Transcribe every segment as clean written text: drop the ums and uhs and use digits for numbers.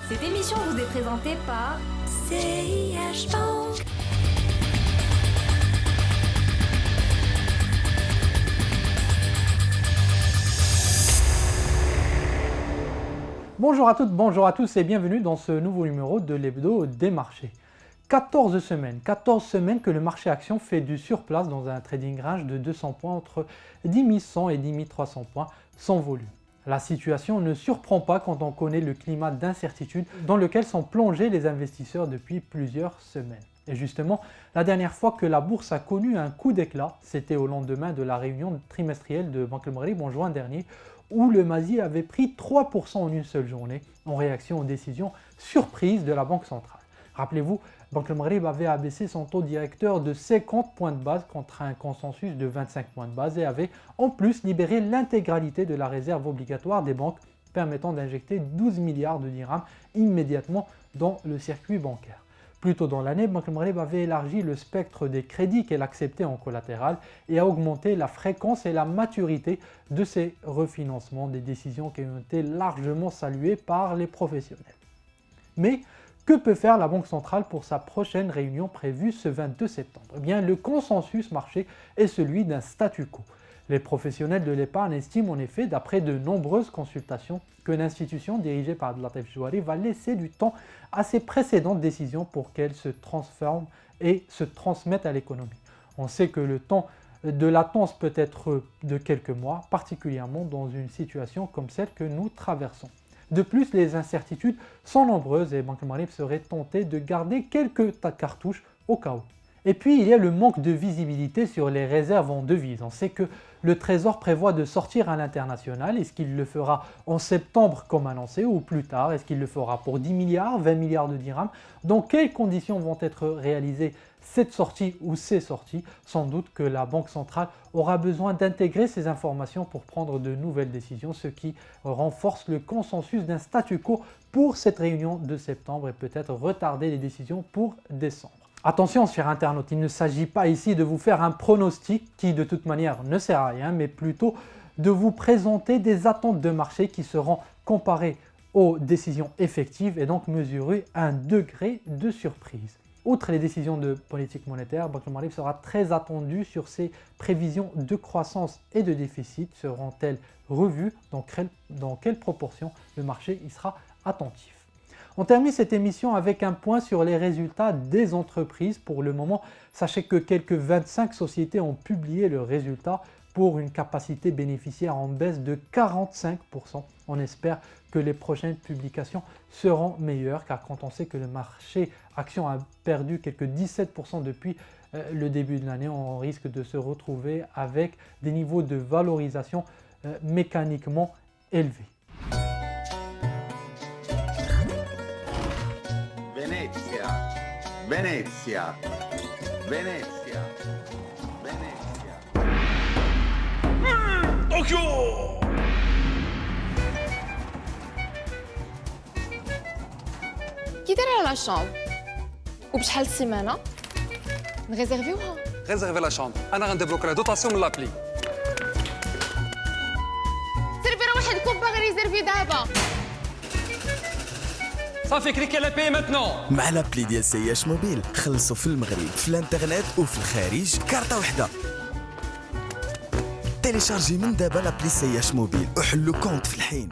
Cette émission vous est présentée par CIH Bank. Bonjour à toutes, bonjour à tous et bienvenue dans ce nouveau numéro de l'hebdo des marchés. 14 semaines que le marché action fait du surplace dans un trading range de 200 points entre 10 100 et 10 300 points sans volume. La situation ne surprend pas quand on connaît le climat d'incertitude dans lequel sont plongés les investisseurs depuis plusieurs semaines. Et justement, la dernière fois que la bourse a connu un coup d'éclat, c'était au lendemain de la réunion trimestrielle de Banque El Maghreb en juin dernier, où le Mazi avait pris 3% en une seule journée en réaction aux décisions surprises de la Banque centrale. Rappelez-vous, Banque El Maghreb avait abaissé son taux directeur de 50 points de base contre un consensus de 25 points de base et avait en plus libéré l'intégralité de la réserve obligatoire des banques permettant d'injecter 12 milliards de dirhams immédiatement dans le circuit bancaire. Plus tôt dans l'année, Banque El Maghreb avait élargi le spectre des crédits qu'elle acceptait en collatéral et a augmenté la fréquence et la maturité de ces refinancements, des décisions qui ont été largement saluées par les professionnels. Mais que peut faire la Banque centrale pour sa prochaine réunion prévue ce 22 septembre ? Eh bien, le consensus marché est celui d'un statu quo. Les professionnels de l'épargne estiment en effet, d'après de nombreuses consultations, que l'institution dirigée par Abdellatif Jouari va laisser du temps à ses précédentes décisions pour qu'elles se transforment et se transmettent à l'économie. On sait que le temps de latence peut être de quelques mois, particulièrement dans une situation comme celle que nous traversons. De plus, les incertitudes sont nombreuses et Banque El Maghreb serait tentée de garder quelques cartouches au cas où. Et puis, il y a le manque de visibilité sur les réserves en devises. On sait que le Trésor prévoit de sortir à l'international. Est-ce qu'il le fera en septembre comme annoncé ou plus tard? Est-ce qu'il le fera pour 10 milliards, 20 milliards de dirhams? Dans quelles conditions vont être réalisées cette sortie ou ces sorties? Sans doute que la Banque centrale aura besoin d'intégrer ces informations pour prendre de nouvelles décisions, ce qui renforce le consensus d'un statu quo pour cette réunion de septembre et peut-être retarder les décisions pour décembre. Attention, chers internautes, il ne s'agit pas ici de vous faire un pronostic qui de toute manière ne sert à rien, mais plutôt de vous présenter des attentes de marché qui seront comparées aux décisions effectives et donc mesurer un degré de surprise. Outre les décisions de politique monétaire, Banque El Maghreb sera très attendu sur ses prévisions de croissance et de déficit. Seront-elles revues? Dans quelle proportion le marché y sera attentif? On termine cette émission avec un point sur les résultats des entreprises. Pour le moment, sachez que quelques 25 sociétés ont publié leurs résultats pour une capacité bénéficiaire en baisse de 45%. On espère que les prochaines publications seront meilleures car quand on sait que le marché action a perdu quelques 17% depuis le début de l'année, on risque de se retrouver avec des niveaux de valorisation mécaniquement élevés. Venezia. طوكيو. كي دايره لا شامبر وبشحال السيمانه نغيزيرفيوها ريزيرفي لا شامبر انا غندبلوك لا دوطاسيون من لابلي سيرفي راه واحد كوب باغي ريزيرفي دابا صافي كليكي لا باي ماتنون. مع لابلي ديال سياش موبيل خلصوا في المغرب في الانترنت وفي الخارج كارطه وحده. تيليشارجي من دابا لابلي سياش موبيل وحلوا كونت في الحين.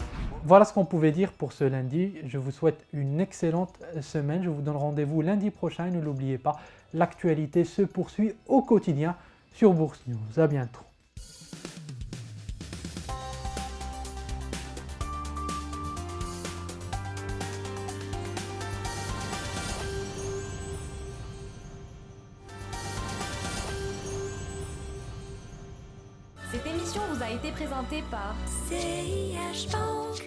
Voilà ce qu'on pouvait dire pour ce lundi. Je vous souhaite une excellente semaine. Je vous donne rendez-vous lundi prochain. Ne l'oubliez pas, l'actualité se poursuit au quotidien sur Bourse News. À bientôt. Cette émission vous a été présentée par CIH Bank.